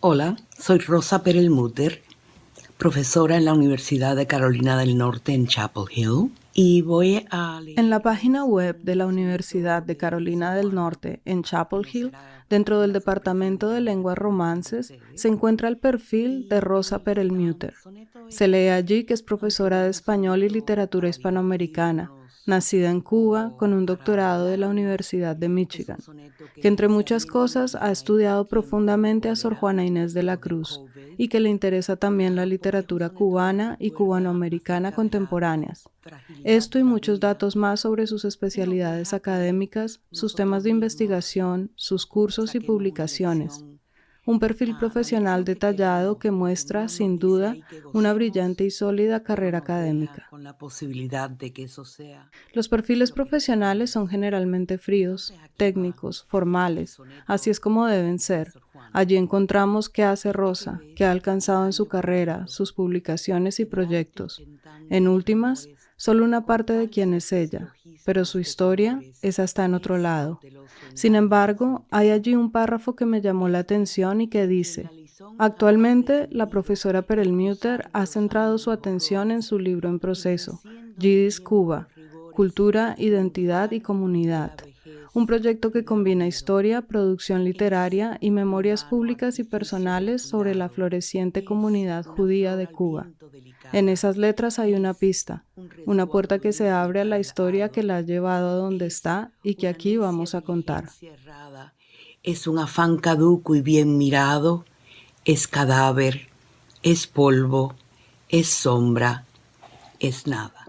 Hola, soy Rosa Perelmuter, profesora en la Universidad de Carolina del Norte en Chapel Hill, y voy a leer... En la página web de la Universidad de Carolina del Norte en Chapel Hill, dentro del Departamento de Lenguas Romances, se encuentra el perfil de Rosa Perelmuter. Se lee allí que es profesora de español y literatura hispanoamericana, nacida en Cuba con un doctorado de la Universidad de Michigan, que entre muchas cosas ha estudiado profundamente a Sor Juana Inés de la Cruz y que le interesa también la literatura cubana y cubanoamericana contemporáneas. Esto y muchos datos más sobre sus especialidades académicas, sus temas de investigación, sus cursos y publicaciones. Un perfil profesional detallado que muestra, sin duda, una brillante y sólida carrera académica. Los perfiles profesionales son generalmente fríos, técnicos, formales, así es como deben ser. Allí encontramos qué hace Rosa, qué ha alcanzado en su carrera, sus publicaciones y proyectos. En últimas, solo una parte de quién es ella, pero su historia, esa está en otro lado. Sin embargo, hay allí un párrafo que me llamó la atención y que dice: actualmente, la profesora Perelmuter ha centrado su atención en su libro en proceso, Yiddish Cuba, Cultura, Identidad y Comunidad, un proyecto que combina historia, producción literaria y memorias públicas y personales sobre la floreciente comunidad judía de Cuba. En esas letras hay una pista, una puerta que se abre a la historia que la ha llevado a donde está y que aquí vamos a contar. Es un afán caduco y bien mirado, es cadáver, es polvo, es sombra, es nada.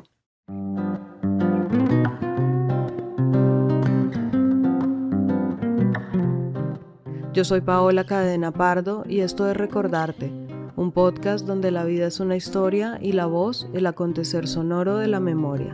Yo soy Paola Cadena Pardo y esto es Recordarte, un podcast donde la vida es una historia y la voz el acontecer sonoro de la memoria.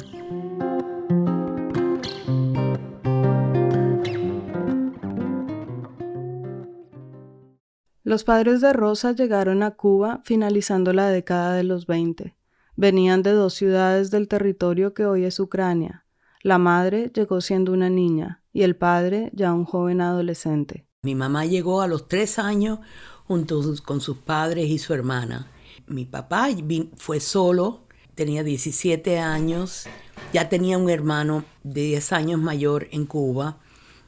Los padres de Rosa llegaron a Cuba finalizando la década de los 20. Venían de dos ciudades del territorio que hoy es Ucrania. La madre llegó siendo una niña y el padre ya un joven adolescente. Mi mamá llegó a los 3 años junto con sus padres y su hermana. Mi papá fue solo, tenía 17 años, ya tenía un hermano de 10 años mayor en Cuba.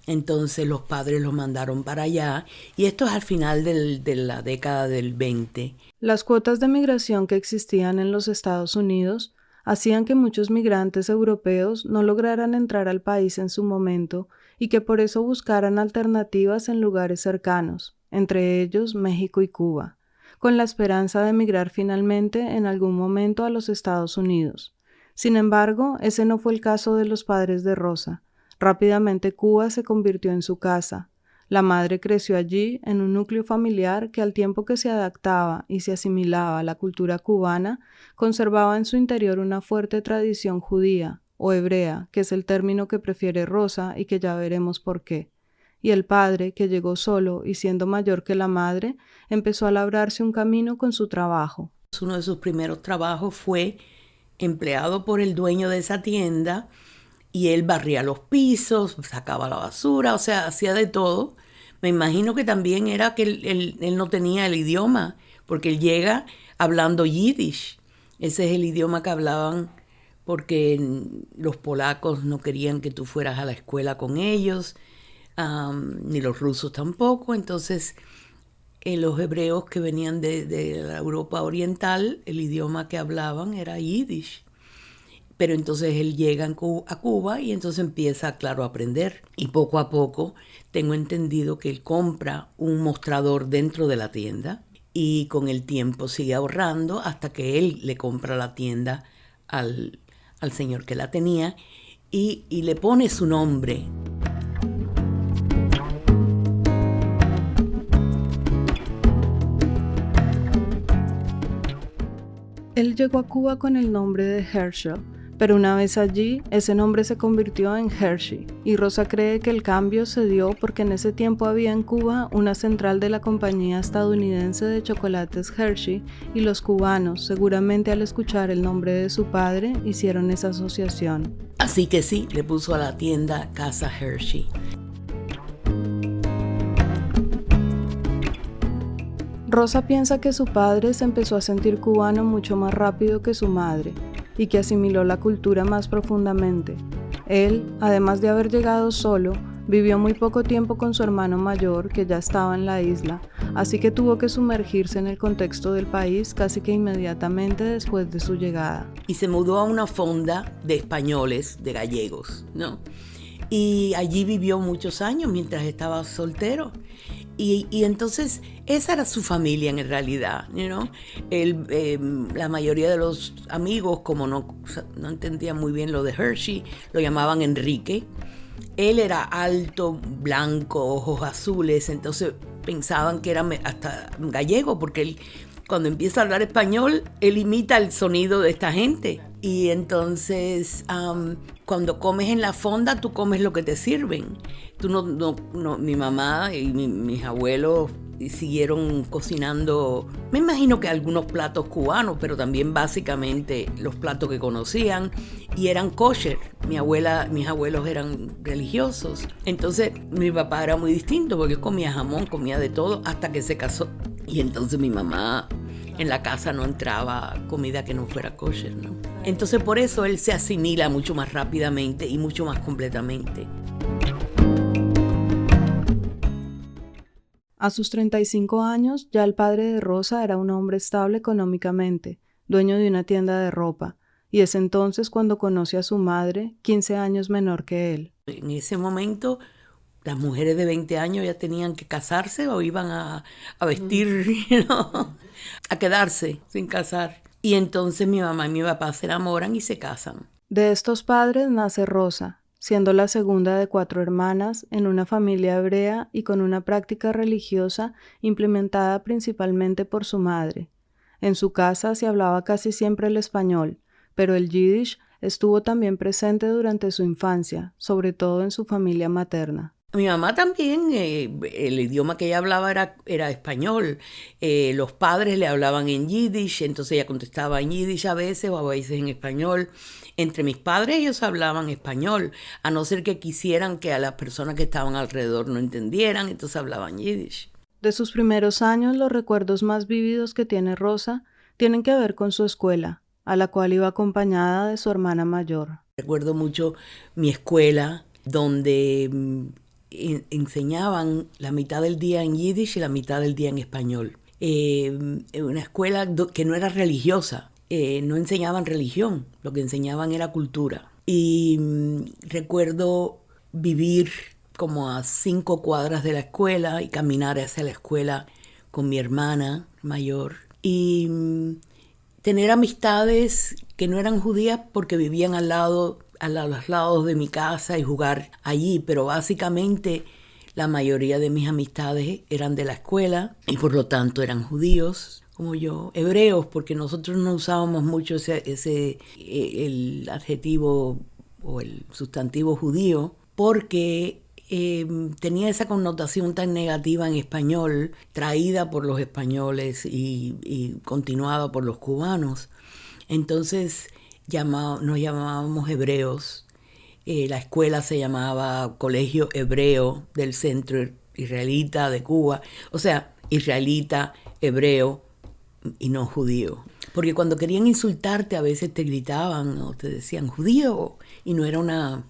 Entonces los padres los mandaron para allá y esto es al final de la década del 20. Las cuotas de migración que existían en los Estados Unidos hacían que muchos migrantes europeos no lograran entrar al país en su momento y que por eso buscaran alternativas en lugares cercanos, entre ellos México y Cuba, con la esperanza de emigrar finalmente en algún momento a los Estados Unidos. Sin embargo, ese no fue el caso de los padres de Rosa. Rápidamente Cuba se convirtió en su casa. La madre creció allí en un núcleo familiar que al tiempo que se adaptaba y se asimilaba a la cultura cubana, conservaba en su interior una fuerte tradición judía o hebrea, que es el término que prefiere Rosa y que ya veremos por qué. Y el padre, que llegó solo y siendo mayor que la madre, empezó a labrarse un camino con su trabajo. Uno de sus primeros trabajos fue empleado por el dueño de esa tienda y él barría los pisos, sacaba la basura, o sea, hacía de todo. Me imagino que también era que él no tenía el idioma, porque él llega hablando yiddish. Ese es el idioma que hablaban porque los polacos no querían que tú fueras a la escuela con ellos, ni los rusos tampoco. Entonces, los hebreos que venían de la Europa Oriental, el idioma que hablaban era yiddish. Pero entonces él llega a Cuba y entonces empieza, claro, a aprender. Y poco a poco tengo entendido que él compra un mostrador dentro de la tienda y con el tiempo sigue ahorrando hasta que él le compra la tienda al señor que la tenía y le pone su nombre. Él llegó a Cuba con el nombre de Herschel, pero una vez allí, ese nombre se convirtió en Hershey, y Rosa cree que el cambio se dio porque en ese tiempo había en Cuba una central de la compañía estadounidense de chocolates Hershey, y los cubanos, seguramente al escuchar el nombre de su padre, hicieron esa asociación. Así que sí, le puso a la tienda Casa Hershey. Rosa piensa que su padre se empezó a sentir cubano mucho más rápido que su madre y que asimiló la cultura más profundamente. Él, además de haber llegado solo, vivió muy poco tiempo con su hermano mayor, que ya estaba en la isla, así que tuvo que sumergirse en el contexto del país casi que inmediatamente después de su llegada. Y se mudó a una fonda de españoles, de gallegos, ¿no? Y allí vivió muchos años mientras estaba soltero. Y entonces esa era su familia en realidad, ¿no? La mayoría de los amigos, como no entendían muy bien lo de Hershey, lo llamaban Enrique. Él era alto, blanco, ojos azules, entonces pensaban que era hasta gallego, porque él, cuando empieza a hablar español, él imita el sonido de esta gente. Y entonces, cuando comes en la fonda, tú comes lo que te sirven. Tú mi mamá y mis abuelos siguieron cocinando, me imagino que algunos platos cubanos, pero también básicamente los platos que conocían, y eran kosher. Mis abuelos eran religiosos. Entonces mi papá era muy distinto, porque comía jamón, comía de todo, hasta que se casó. Y entonces mi mamá, en la casa no entraba comida que no fuera kosher, ¿no? Entonces por eso él se asimila mucho más rápidamente y mucho más completamente. A sus 35 años, ya el padre de Rosa era un hombre estable económicamente, dueño de una tienda de ropa, y es entonces cuando conoce a su madre, 15 años menor que él. En ese momento, las mujeres de 20 años ya tenían que casarse o iban a vestir, ¿no? A quedarse sin casar. Y entonces mi mamá y mi papá se enamoran y se casan. De estos padres nace Rosa, siendo la segunda de 4 hermanas en una familia hebrea y con una práctica religiosa implementada principalmente por su madre. En su casa se hablaba casi siempre el español, pero el yiddish estuvo también presente durante su infancia, sobre todo en su familia materna. Mi mamá también, el idioma que ella hablaba era español. Los padres le hablaban en yiddish, entonces ella contestaba en yiddish a veces o a veces en español. Entre mis padres ellos hablaban español, a no ser que quisieran que a las personas que estaban alrededor no entendieran, entonces hablaban yiddish. De sus primeros años, los recuerdos más vívidos que tiene Rosa tienen que ver con su escuela, a la cual iba acompañada de su hermana mayor. Recuerdo mucho mi escuela, donde enseñaban la mitad del día en yiddish y la mitad del día en español. Una escuela que no era religiosa, no enseñaban religión, lo que enseñaban era cultura. Y recuerdo vivir como a 5 cuadras de la escuela y caminar hacia la escuela con mi hermana mayor. Y tener amistades que no eran judías porque vivían a los lados de mi casa y jugar allí, pero básicamente la mayoría de mis amistades eran de la escuela y por lo tanto eran judíos como yo, hebreos, porque nosotros no usábamos mucho el adjetivo o el sustantivo judío, porque tenía esa connotación tan negativa en español, traída por los españoles y continuada por los cubanos. Entonces nos llamábamos hebreos. La escuela se llamaba Colegio Hebreo del Centro Israelita de Cuba. O sea, israelita, hebreo y no judío. Porque cuando querían insultarte a veces te gritaban o te decían judío y no era no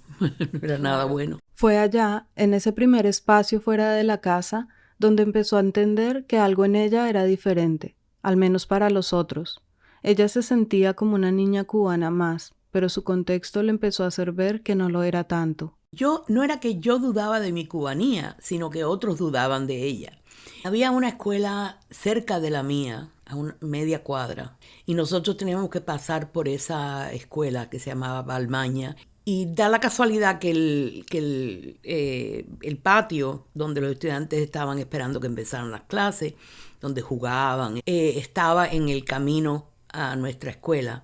era nada bueno. Fue allá, en ese primer espacio fuera de la casa, donde empezó a entender que algo en ella era diferente, al menos para los otros. Ella se sentía como una niña cubana más, pero su contexto le empezó a hacer ver que no lo era tanto. No era que yo dudaba de mi cubanía, sino que otros dudaban de ella. Había una escuela cerca de la mía, a una media cuadra, y nosotros teníamos que pasar por esa escuela que se llamaba Balmaña. Y da la casualidad que el patio donde los estudiantes estaban esperando que empezaran las clases, donde jugaban, estaba en el camino a nuestra escuela.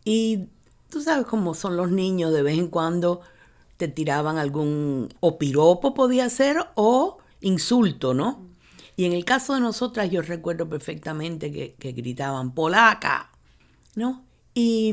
Y tú sabes cómo son los niños, de vez en cuando te tiraban algún o piropo podía ser o insulto, ¿no? Y en el caso de nosotras yo recuerdo perfectamente que gritaban polaca, ¿no? Y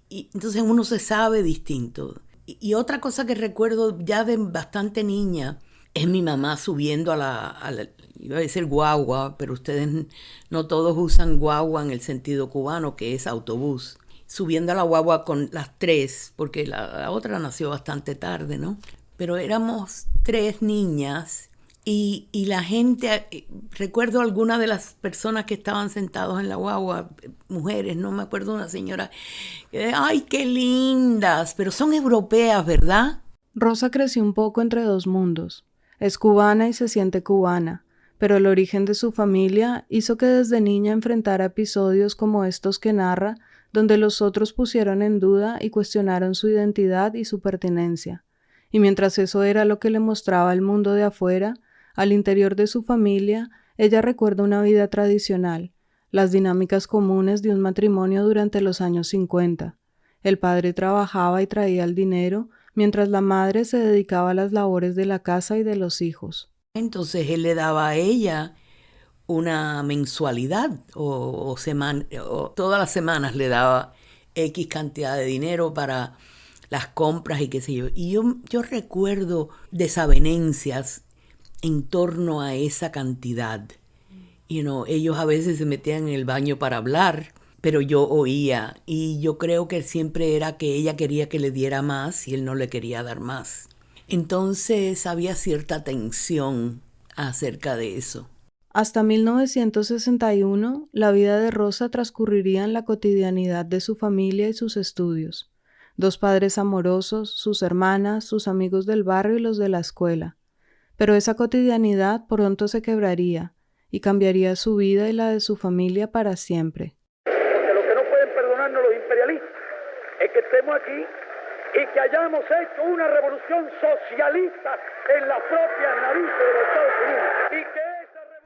entonces uno se sabe distinto. Y otra cosa que recuerdo ya de bastante niña es mi mamá subiendo iba a decir guagua, pero ustedes no todos usan guagua en el sentido cubano, que es autobús. Subiendo a la guagua con las tres, porque la otra nació bastante tarde, ¿no? Pero éramos tres niñas y la gente, recuerdo algunas de las personas que estaban sentados en la guagua, mujeres, no me acuerdo, una señora, ¡ay, qué lindas! Pero son europeas, ¿verdad? Rosa creció un poco entre dos mundos. Es cubana y se siente cubana, pero el origen de su familia hizo que desde niña enfrentara episodios como estos que narra, donde los otros pusieron en duda y cuestionaron su identidad y su pertenencia. Y mientras eso era lo que le mostraba el mundo de afuera, al interior de su familia, ella recuerda una vida tradicional, las dinámicas comunes de un matrimonio durante los años 50. El padre trabajaba y traía el dinero, mientras la madre se dedicaba a las labores de la casa y de los hijos. Entonces él le daba a ella una mensualidad o todas las semanas le daba X cantidad de dinero para las compras y qué sé yo. Y yo recuerdo desavenencias en torno a esa cantidad. Ellos a veces se metían en el baño para hablar, pero yo oía y yo creo que siempre era que ella quería que le diera más y él no le quería dar más. Entonces había cierta tensión acerca de eso. Hasta 1961, la vida de Rosa transcurriría en la cotidianidad de su familia y sus estudios. Dos padres amorosos, sus hermanas, sus amigos del barrio y los de la escuela. Pero esa cotidianidad pronto se quebraría y cambiaría su vida y la de su familia para siempre. Porque lo que no pueden perdonarnos los imperialistas es que estemos aquí y que hayamos hecho una revolución socialista en las propias narices de los Estados Unidos.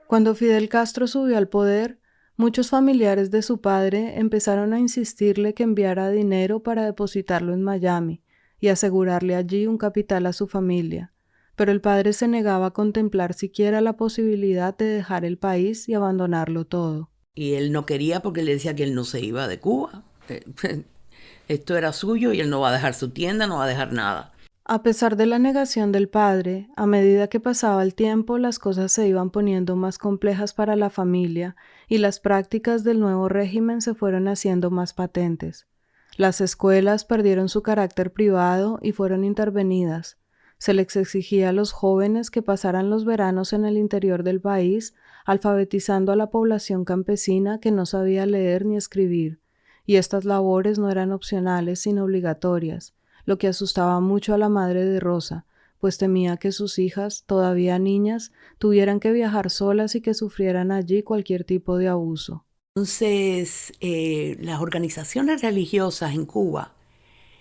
Cuando Fidel Castro subió al poder, muchos familiares de su padre empezaron a insistirle que enviara dinero para depositarlo en Miami y asegurarle allí un capital a su familia. Pero el padre se negaba a contemplar siquiera la posibilidad de dejar el país y abandonarlo todo. Y él no quería porque le decía que él no se iba de Cuba. Esto era suyo y él no va a dejar su tienda, no va a dejar nada. A pesar de la negación del padre, a medida que pasaba el tiempo, las cosas se iban poniendo más complejas para la familia y las prácticas del nuevo régimen se fueron haciendo más patentes. Las escuelas perdieron su carácter privado y fueron intervenidas. Se les exigía a los jóvenes que pasaran los veranos en el interior del país, alfabetizando a la población campesina que no sabía leer ni escribir, y estas labores no eran opcionales sino obligatorias, lo que asustaba mucho a la madre de Rosa, pues temía que sus hijas, todavía niñas, tuvieran que viajar solas y que sufrieran allí cualquier tipo de abuso. Entonces, las organizaciones religiosas en Cuba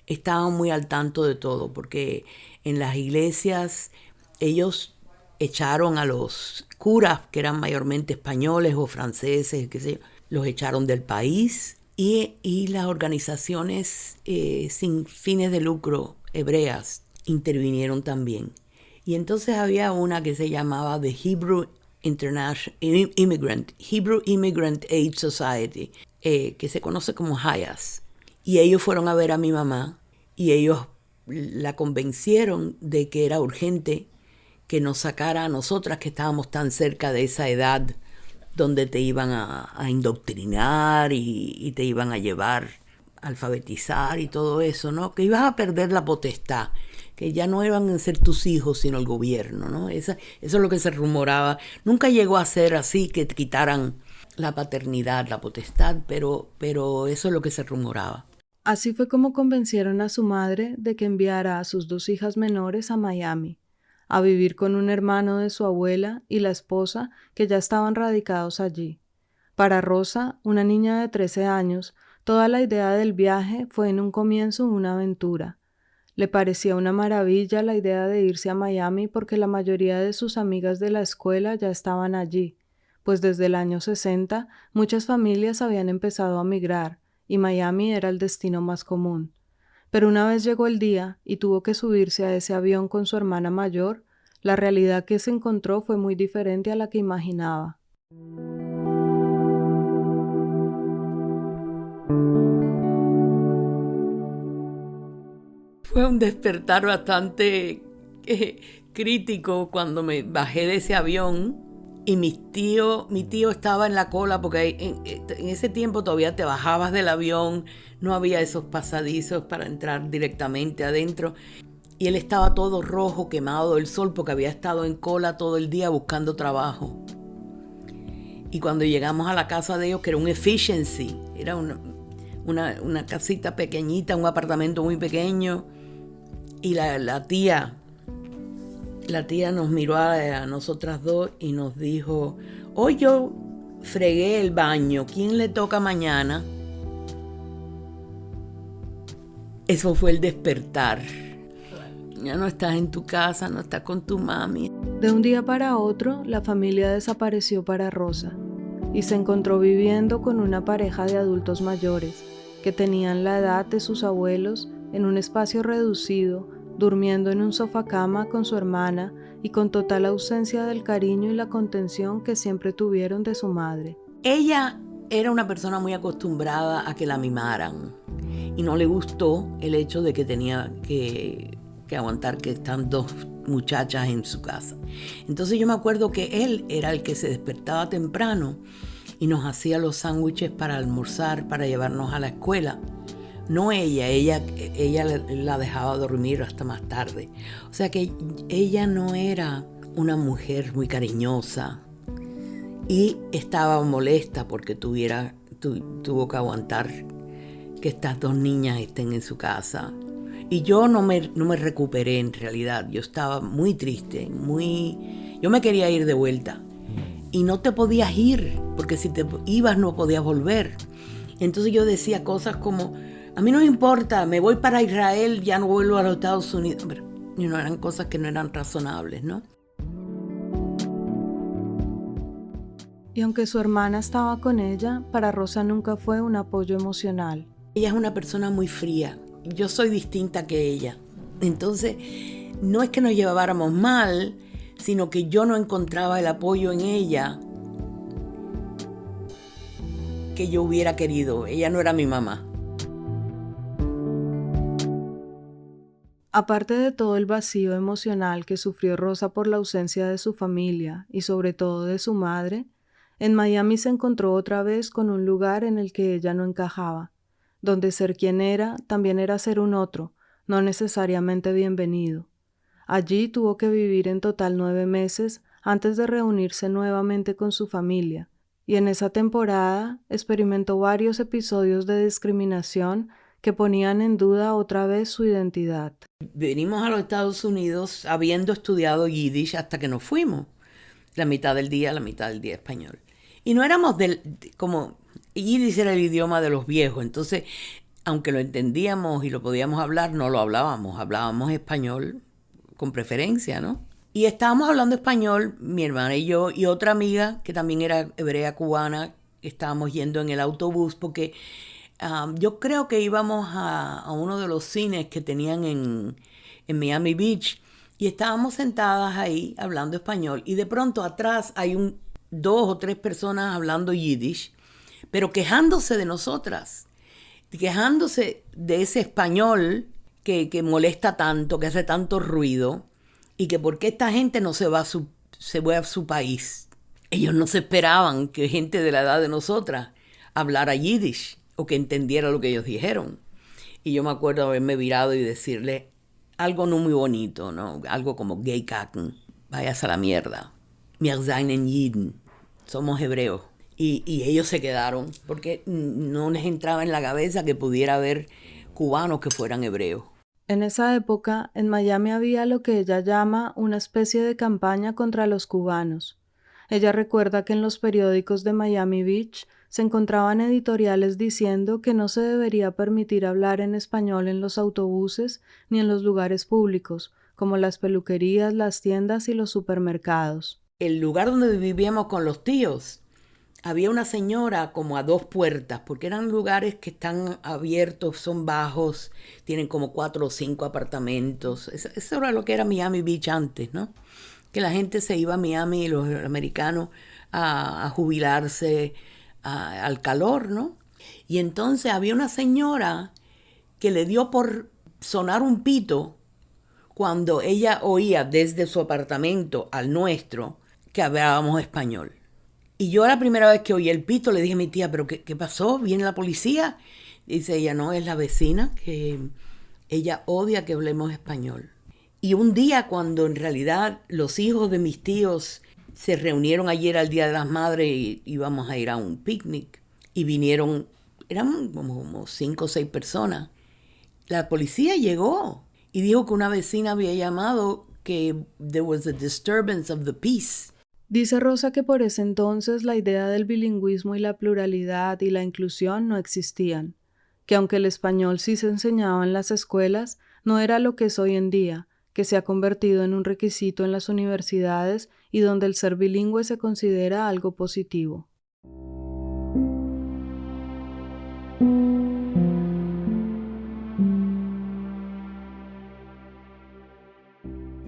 estaban muy al tanto de todo, porque en las iglesias ellos echaron a los curas, que eran mayormente españoles o franceses, qué sé yo, los echaron del país. Y las organizaciones sin fines de lucro hebreas intervinieron también. Y entonces había una que se llamaba The Hebrew Immigrant Aid Society, que se conoce como HIAS. Y ellos fueron a ver a mi mamá y ellos la convencieron de que era urgente que nos sacara a nosotras que estábamos tan cerca de esa edad donde te iban a indoctrinar y te iban a llevar a alfabetizar y todo eso, ¿no? Que ibas a perder la potestad, que ya no iban a ser tus hijos, sino el gobierno, ¿no? Eso es lo que se rumoraba. Nunca llegó a ser así, que te quitaran la paternidad, la potestad, pero eso es lo que se rumoraba. Así fue como convencieron a su madre de que enviara a sus dos hijas menores a Miami, a vivir con un hermano de su abuela y la esposa que ya estaban radicados allí. Para Rosa, una niña de 13 años, toda la idea del viaje fue en un comienzo una aventura. Le parecía una maravilla la idea de irse a Miami porque la mayoría de sus amigas de la escuela ya estaban allí, pues desde el año 60 muchas familias habían empezado a migrar y Miami era el destino más común. Pero una vez llegó el día y tuvo que subirse a ese avión con su hermana mayor, la realidad que se encontró fue muy diferente a la que imaginaba. Fue un despertar bastante crítico cuando me bajé de ese avión y mi tío estaba en la cola porque en ese tiempo todavía te bajabas del avión, no había esos pasadizos para entrar directamente adentro. Y él estaba todo rojo, quemado del sol porque había estado en cola todo el día buscando trabajo. Y cuando llegamos a la casa de ellos, que era un efficiency, era una casita pequeñita, un apartamento muy pequeño, y la tía nos miró a nosotras dos y nos dijo: hoy yo fregué el baño, ¿quién le toca mañana? Eso fue el despertar. Ya no estás en tu casa, no estás con tu mami. De un día para otro, la familia desapareció para Rosa y se encontró viviendo con una pareja de adultos mayores que tenían la edad de sus abuelos en un espacio reducido, durmiendo en un sofá-cama con su hermana y con total ausencia del cariño y la contención que siempre tuvieron de su madre. Ella era una persona muy acostumbrada a que la mimaran y no le gustó el hecho de que tenía que aguantar que están dos muchachas en su casa. Entonces yo me acuerdo que él era el que se despertaba temprano y nos hacía los sándwiches para almorzar, para llevarnos a la escuela. No ella la dejaba dormir hasta más tarde. O sea que ella no era una mujer muy cariñosa y estaba molesta porque tuvo que aguantar que estas dos niñas estén en su casa. Y yo no me recuperé en realidad. Yo estaba muy triste, yo me quería ir de vuelta. Y no te podías ir, porque si te ibas no podías volver. Entonces yo decía cosas como: a mí no me importa, me voy para Israel, ya no vuelvo a los Estados Unidos. Pero eran cosas que no eran razonables, ¿no? Y aunque su hermana estaba con ella, para Rosa nunca fue un apoyo emocional. Ella es una persona muy fría. Yo soy distinta que ella. Entonces, no es que nos lleváramos mal, sino que yo no encontraba el apoyo en ella que yo hubiera querido. Ella no era mi mamá. Aparte de todo el vacío emocional que sufrió Rosa por la ausencia de su familia y sobre todo de su madre, en Miami se encontró otra vez con un lugar en el que ella no encajaba, donde ser quien era también era ser un otro, no necesariamente bienvenido. Allí tuvo que vivir en total 9 meses antes de reunirse nuevamente con su familia, y en esa temporada experimentó varios episodios de discriminación que ponían en duda otra vez su identidad. Venimos a los Estados Unidos habiendo estudiado Yiddish hasta que nos fuimos. La mitad del día español. Y no éramos como Yiddish era el idioma de los viejos, entonces, aunque lo entendíamos y lo podíamos hablar, no lo hablábamos español con preferencia, ¿no? Y estábamos hablando español, mi hermana y yo, y otra amiga que también era hebrea cubana, estábamos yendo en el autobús porque yo creo que íbamos a uno de los cines que tenían en Miami Beach y estábamos sentadas ahí hablando español y de pronto atrás hay 2 o 3 personas hablando Yiddish, pero quejándose de nosotras, quejándose de ese español que molesta tanto, que hace tanto ruido y que por qué esta gente no se va a su país. Ellos no se esperaban que gente de la edad de nosotras hablara Yiddish o que entendiera lo que ellos dijeron. Y yo me acuerdo haberme virado y decirle algo no muy bonito, ¿no? Algo como gay kacken, vayas a la mierda. Wir seien Jiden, somos hebreos. Y ellos se quedaron porque no les entraba en la cabeza que pudiera haber cubanos que fueran hebreos. En esa época, en Miami había lo que ella llama una especie de campaña contra los cubanos. Ella recuerda que en los periódicos de Miami Beach se encontraban editoriales diciendo que no se debería permitir hablar en español en los autobuses ni en los lugares públicos, como las peluquerías, las tiendas y los supermercados. El lugar donde vivíamos con los tíos, había una señora como a 2 puertas, porque eran lugares que están abiertos, son bajos, tienen como 4 o 5 apartamentos. Eso era lo que era Miami Beach antes, ¿no? Que la gente se iba a Miami, los americanos, a jubilarse al calor, ¿no? Y entonces había una señora que le dio por sonar un pito cuando ella oía desde su apartamento al nuestro que hablábamos español. Y yo la primera vez que oí el pito le dije a mi tía, ¿pero qué pasó? ¿Viene la policía? Dice ella, no, es la vecina, que ella odia que hablemos español. Y un día cuando en realidad los hijos de mis tíos se reunieron ayer al Día de las Madres y íbamos a ir a un picnic y vinieron, eran como 5 o 6 personas. La policía llegó y dijo que una vecina había llamado que there was a disturbance of the peace. Dice Rosa que por ese entonces la idea del bilingüismo y la pluralidad y la inclusión no existían, que aunque el español sí se enseñaba en las escuelas, no era lo que es hoy en día, que se ha convertido en un requisito en las universidades y donde el ser bilingüe se considera algo positivo.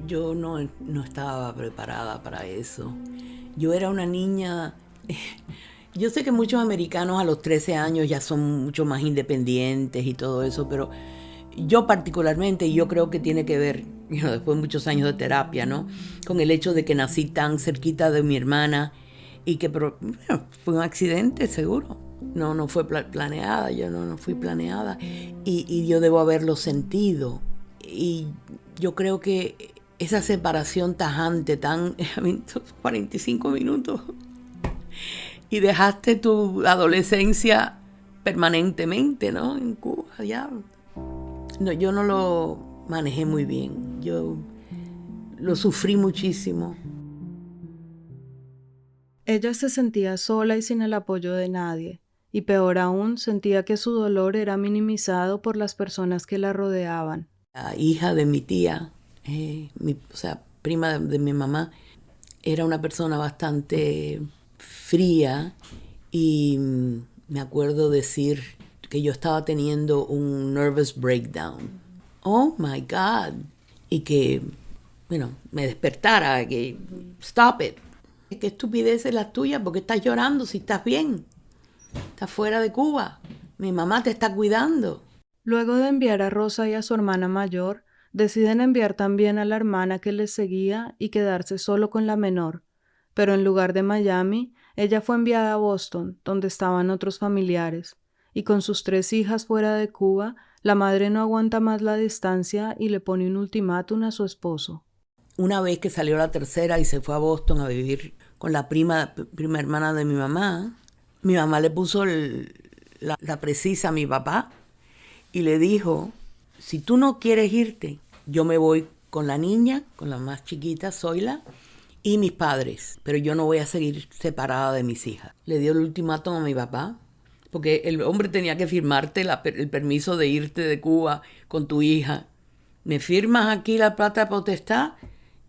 Yo no estaba preparada para eso. Yo era una niña... Yo sé que muchos americanos a los 13 años ya son mucho más independientes y todo eso, pero yo particularmente, yo creo que tiene que ver, después de muchos años de terapia, ¿no?, con el hecho de que nací tan cerquita de mi hermana y que fue un accidente, seguro. No fue planeada, yo no fui planeada y yo debo haberlo sentido. Y yo creo que esa separación tajante, 45 minutos, y dejaste tu adolescencia permanentemente, ¿no?, en Cuba, ya. No, yo no lo manejé muy bien, yo lo sufrí muchísimo. Ella se sentía sola y sin el apoyo de nadie, y peor aún, sentía que su dolor era minimizado por las personas que la rodeaban. La hija de mi tía, prima de mi mamá, era una persona bastante fría y me acuerdo decir que yo estaba teniendo un nervous breakdown. Oh my God. Y que, me despertara, que stop it. ¿Qué estupidez es la tuya? ¿Por qué estás llorando si estás bien? Estás fuera de Cuba. Mi mamá te está cuidando. Luego de enviar a Rosa y a su hermana mayor, deciden enviar también a la hermana que les seguía y quedarse solo con la menor. Pero en lugar de Miami, ella fue enviada a Boston, donde estaban otros familiares. Y con sus 3 hijas fuera de Cuba, la madre no aguanta más la distancia y le pone un ultimátum a su esposo. Una vez que salió la tercera y se fue a Boston a vivir con la prima hermana de mi mamá le puso la precisa a mi papá y le dijo, si tú no quieres irte, yo me voy con la niña, con la más chiquita, Zoila, y mis padres, pero yo no voy a seguir separada de mis hijas. Le dio el ultimátum a mi papá, porque el hombre tenía que firmarte el permiso de irte de Cuba con tu hija. Me firmas aquí la plata potestad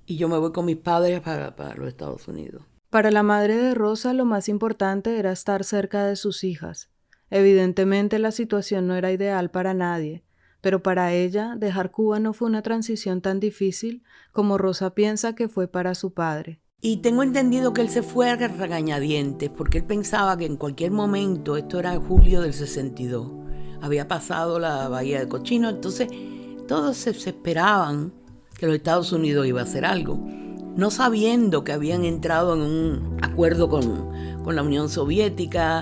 y yo me voy con mis padres para los Estados Unidos. Para la madre de Rosa lo más importante era estar cerca de sus hijas. Evidentemente la situación no era ideal para nadie, pero para ella dejar Cuba no fue una transición tan difícil como Rosa piensa que fue para su padre. Y tengo entendido que él se fue a regañadientes porque él pensaba que en cualquier momento, esto era en julio del 62, había pasado la Bahía de Cochino, entonces todos se esperaban que los Estados Unidos iba a hacer algo, no sabiendo que habían entrado en un acuerdo con la Unión Soviética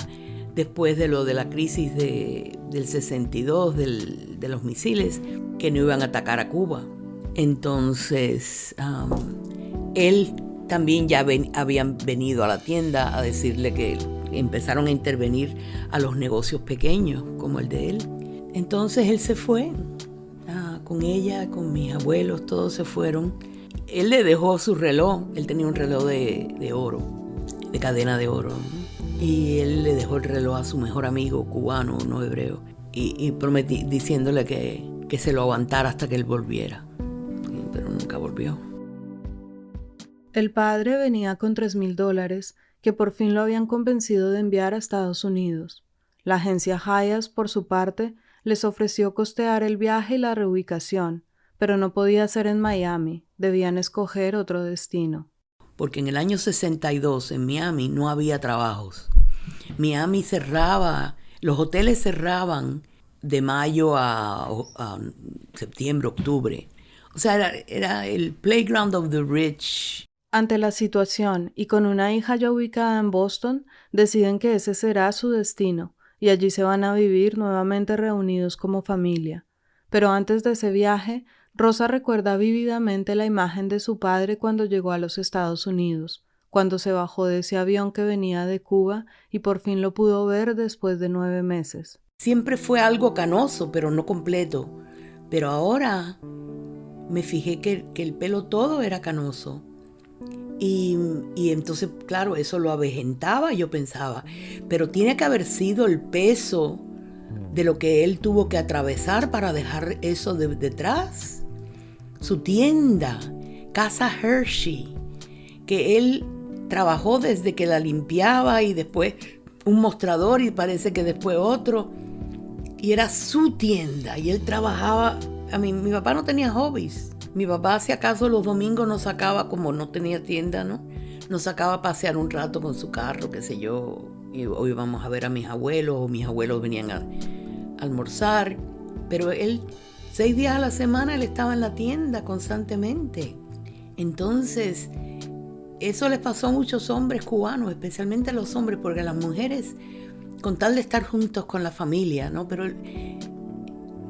después de lo de la crisis del 62, de los misiles, que no iban a atacar a Cuba. Entonces, él también ya habían venido a la tienda a decirle que empezaron a intervenir a los negocios pequeños como el de él. Entonces él se fue con ella, con mis abuelos, todos se fueron. Él le dejó su reloj, él tenía un reloj de oro, de cadena de oro, y él le dejó el reloj a su mejor amigo cubano, no hebreo, y prometí, diciéndole que se lo aguantara hasta que él volviera, pero nunca volvió. El padre venía con $3,000 que por fin lo habían convencido de enviar a Estados Unidos. La agencia Hayas, por su parte, les ofreció costear el viaje y la reubicación, pero no podía ser en Miami, debían escoger otro destino. Porque en el año 62 en Miami no había trabajos. Miami cerraba, los hoteles cerraban de mayo a septiembre, octubre. O sea, era el playground of the rich. Ante la situación y con una hija ya ubicada en Boston, deciden que ese será su destino y allí se van a vivir nuevamente reunidos como familia. Pero antes de ese viaje, Rosa recuerda vívidamente la imagen de su padre cuando llegó a los Estados Unidos, cuando se bajó de ese avión que venía de Cuba y por fin lo pudo ver después de 9 meses. Siempre fue algo canoso, pero no completo. Pero ahora me fijé que el pelo todo era canoso. Y entonces, claro, eso lo avejentaba, yo pensaba. Pero tiene que haber sido el peso de lo que él tuvo que atravesar para dejar eso detrás. Su tienda, Casa Hershey, que él trabajó desde que la limpiaba y después un mostrador y parece que después otro. Y era su tienda y él trabajaba. Mi papá no tenía hobbies. Mi papá, si acaso los domingos nos sacaba, como no tenía tienda, ¿no? Nos sacaba a pasear un rato con su carro, qué sé yo. O íbamos a ver a mis abuelos, o mis abuelos venían a almorzar. Pero él, 6 días a la semana, él estaba en la tienda constantemente. Entonces, eso les pasó a muchos hombres cubanos, especialmente a los hombres, porque las mujeres, con tal de estar juntos con la familia, ¿no? Pero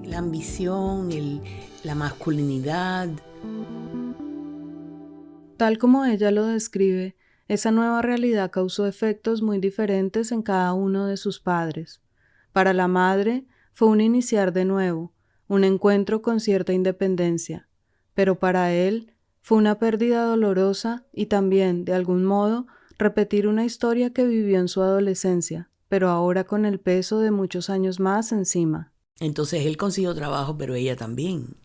la ambición, la masculinidad. Tal como ella lo describe, esa nueva realidad causó efectos muy diferentes en cada uno de sus padres. Para la madre fue un iniciar de nuevo, un encuentro con cierta independencia, pero para él fue una pérdida dolorosa y también, de algún modo, repetir una historia que vivió en su adolescencia, pero ahora con el peso de muchos años más encima. Entonces él consiguió trabajo, pero ella también.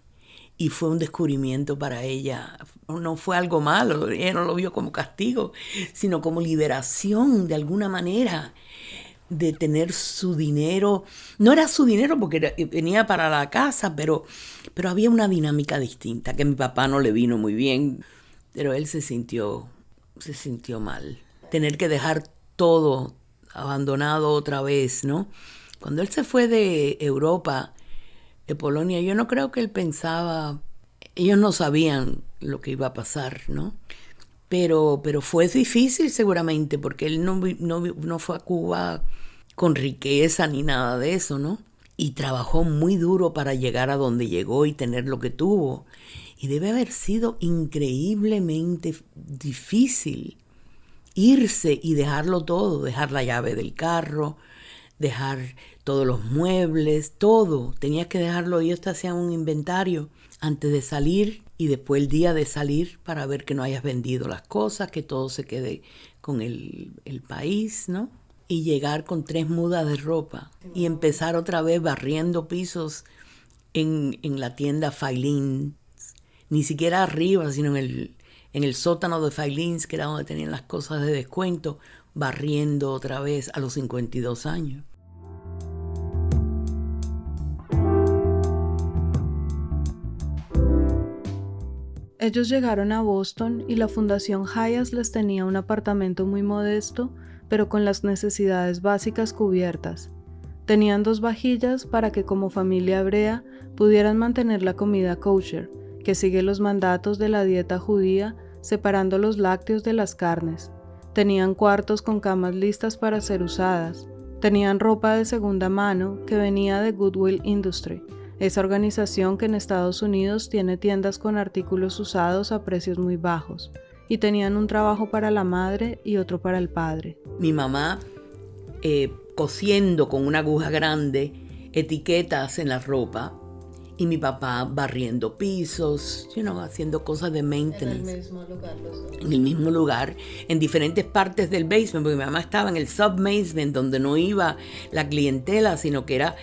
Y fue un descubrimiento para ella. No fue algo malo, ella no lo vio como castigo, sino como liberación de alguna manera de tener su dinero. No era su dinero porque venía para la casa, pero había una dinámica distinta que a mi papá no le vino muy bien. Pero él se sintió mal. Tener que dejar todo abandonado otra vez, ¿no? Cuando él se fue de Europa, de Polonia, yo no creo que él pensaba, ellos no sabían lo que iba a pasar, ¿no? Pero fue difícil seguramente, porque él no fue a Cuba con riqueza ni nada de eso, ¿no? Y trabajó muy duro para llegar a donde llegó y tener lo que tuvo. Y debe haber sido increíblemente difícil irse y dejarlo todo, dejar la llave del carro, dejar todos los muebles, todo. Tenías que dejarlo. Ellos te hacían un inventario antes de salir y después el día de salir para ver que no hayas vendido las cosas, que todo se quede con el país, ¿no? Y llegar con 3 mudas de ropa y empezar otra vez barriendo pisos en la tienda Filins. Ni siquiera arriba, sino en el sótano de Filins, que era donde tenían las cosas de descuento, barriendo otra vez a los 52 años. Ellos llegaron a Boston y la Fundación Hayas les tenía un apartamento muy modesto, pero con las necesidades básicas cubiertas. Tenían 2 vajillas para que como familia hebrea pudieran mantener la comida kosher, que sigue los mandatos de la dieta judía, separando los lácteos de las carnes. Tenían cuartos con camas listas para ser usadas. Tenían ropa de segunda mano que venía de Goodwill Industry, esa organización que en Estados Unidos tiene tiendas con artículos usados a precios muy bajos. Y tenían un trabajo para la madre y otro para el padre. Mi mamá cosiendo con una aguja grande etiquetas en la ropa y mi papá barriendo pisos, haciendo cosas de maintenance. En el mismo lugar, en diferentes partes del basement, porque mi mamá estaba en el sub-basement donde no iba la clientela, sino que era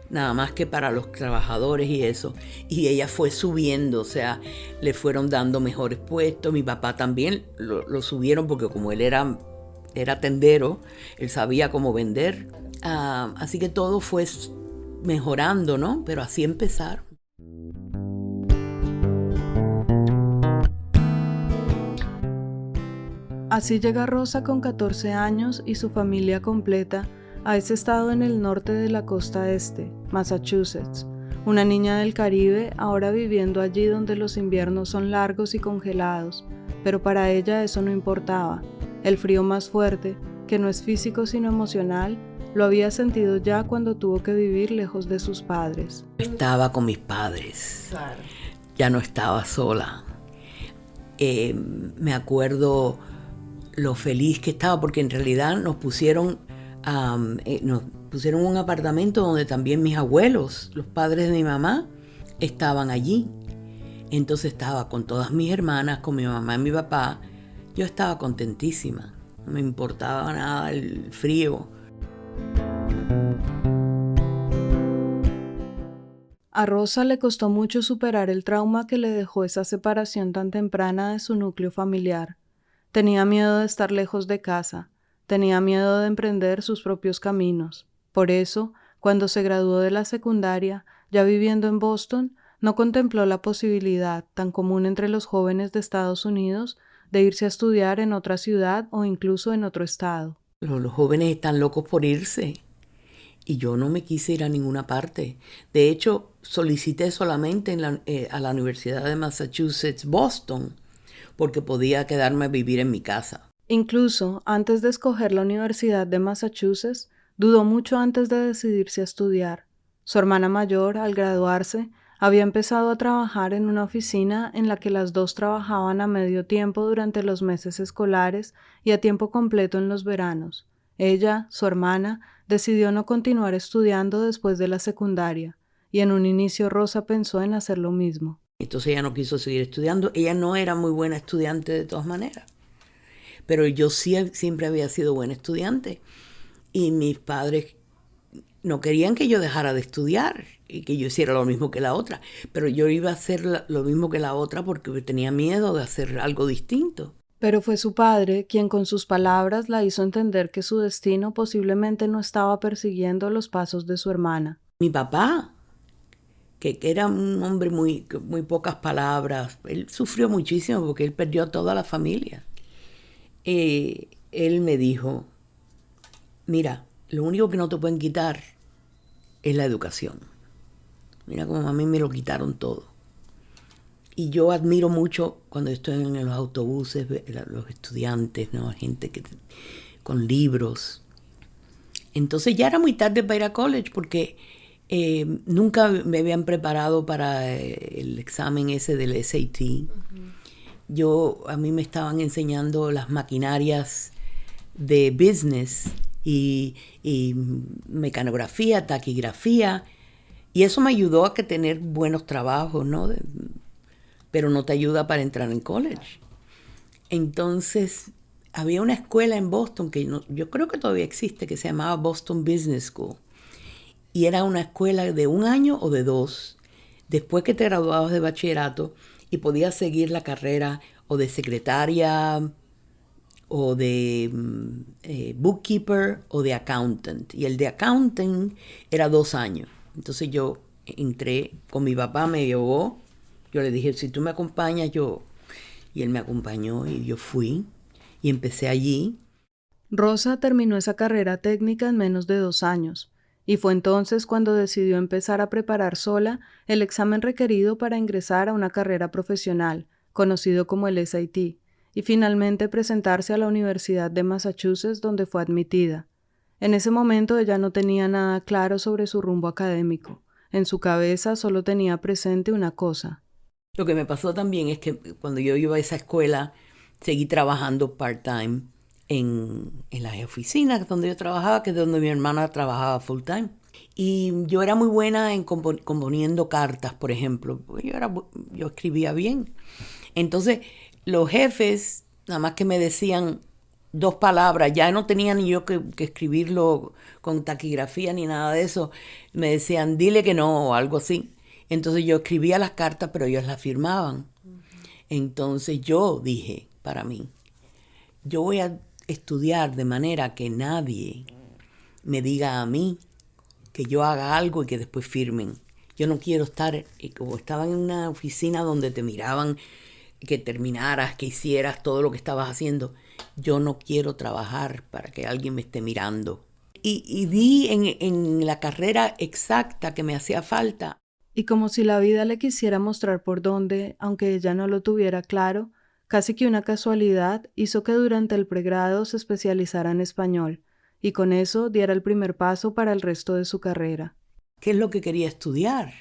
nada más que para los trabajadores y eso. Y ella fue subiendo, o sea, le fueron dando mejores puestos. Mi papá también lo subieron porque como él era tendero, él sabía cómo vender. Así que todo fue mejorando, ¿no? Pero así empezaron. Así llega Rosa con 14 años y su familia completa a ese estado en el norte de la costa este, Massachusetts, una niña del Caribe ahora viviendo allí donde los inviernos son largos y congelados, pero para ella eso no importaba. El frío más fuerte, que no es físico sino emocional, lo había sentido ya cuando tuvo que vivir lejos de sus padres. Estaba con mis padres, claro. Ya no estaba sola. Me acuerdo lo feliz que estaba, porque en realidad nos pusieron un apartamento donde también mis abuelos, los padres de mi mamá, estaban allí. Entonces estaba con todas mis hermanas, con mi mamá y mi papá. Yo estaba contentísima, no me importaba nada el frío. A Rosa le costó mucho superar el trauma que le dejó esa separación tan temprana de su núcleo familiar. Tenía miedo de estar lejos de casa, tenía miedo de emprender sus propios caminos. Por eso, cuando se graduó de la secundaria, ya viviendo en Boston, no contempló la posibilidad, tan común entre los jóvenes de Estados Unidos, de irse a estudiar en otra ciudad o incluso en otro estado. Los jóvenes están locos por irse. Y yo no me quise ir a ninguna parte. De hecho, solicité solamente a la Universidad de Massachusetts, Boston, porque podía quedarme a vivir en mi casa. Incluso, antes de escoger la Universidad de Massachusetts, dudó mucho antes de decidirse a estudiar. Su hermana mayor, al graduarse, había empezado a trabajar en una oficina en la que las dos trabajaban a medio tiempo durante los meses escolares y a tiempo completo en los veranos. Ella, su hermana, decidió no continuar estudiando después de la secundaria, y en un inicio Rosa pensó en hacer lo mismo. Entonces ella no quiso seguir estudiando. Ella no era muy buena estudiante de todas maneras, pero yo sí siempre había sido buena estudiante. Y mis padres no querían que yo dejara de estudiar y que yo hiciera lo mismo que la otra, pero yo iba a hacer lo mismo que la otra porque tenía miedo de hacer algo distinto. Pero fue su padre quien con sus palabras la hizo entender que su destino posiblemente no estaba persiguiendo los pasos de su hermana. Mi papá, que era un hombre muy pocas palabras, él sufrió muchísimo porque él perdió a toda la familia. Él me dijo, mira, lo único que no te pueden quitar es la educación. Mira como a mí me lo quitaron todo. Y yo admiro mucho cuando estoy en los autobuses, los estudiantes, ¿no? Gente con libros. Entonces ya era muy tarde para ir a college porque nunca me habían preparado para el examen ese del SAT. A mí me estaban enseñando las maquinarias de business y mecanografía, taquigrafía, y eso me ayudó a tener buenos trabajos, ¿no? Pero no te ayuda para entrar en college. Entonces, había una escuela en Boston que yo creo que todavía existe, que se llamaba Boston Business School. Y era una escuela de 1 año o de 2, después que te graduabas de bachillerato, y podías seguir la carrera o de secretaria, o de bookkeeper, o de accountant. Y el de accountant era 2 años. Entonces yo entré, con mi papá me llevó. Yo le dije, si tú me acompañas, y él me acompañó y yo fui y empecé allí. Rosa terminó esa carrera técnica en menos de 2 años y fue entonces cuando decidió empezar a preparar sola el examen requerido para ingresar a una carrera profesional, conocido como el SAT, y finalmente presentarse a la Universidad de Massachusetts donde fue admitida. En ese momento ella no tenía nada claro sobre su rumbo académico. En su cabeza solo tenía presente una cosa. Lo que me pasó también es que cuando yo iba a esa escuela, seguí trabajando part-time en las oficinas donde yo trabajaba, que es donde mi hermana trabajaba full-time. Y yo era muy buena en componiendo cartas, por ejemplo. Yo escribía bien. Entonces, los jefes, nada más que me decían 2 palabras, ya no tenía ni yo que escribirlo con taquigrafía ni nada de eso. Me decían, dile que no, o algo así. Entonces yo escribía las cartas, pero ellos las firmaban. Entonces yo dije, para mí, yo voy a estudiar de manera que nadie me diga a mí que yo haga algo y que después firmen. Yo no quiero estar, como estaba en una oficina donde te miraban, que terminaras, que hicieras todo lo que estabas haciendo. Yo no quiero trabajar para que alguien me esté mirando. Y di en la carrera exacta que me hacía falta. Y como si la vida le quisiera mostrar por dónde, aunque ella no lo tuviera claro, casi que una casualidad hizo que durante el pregrado se especializara en español, y con eso diera el primer paso para el resto de su carrera. ¿Qué es lo que quería estudiar?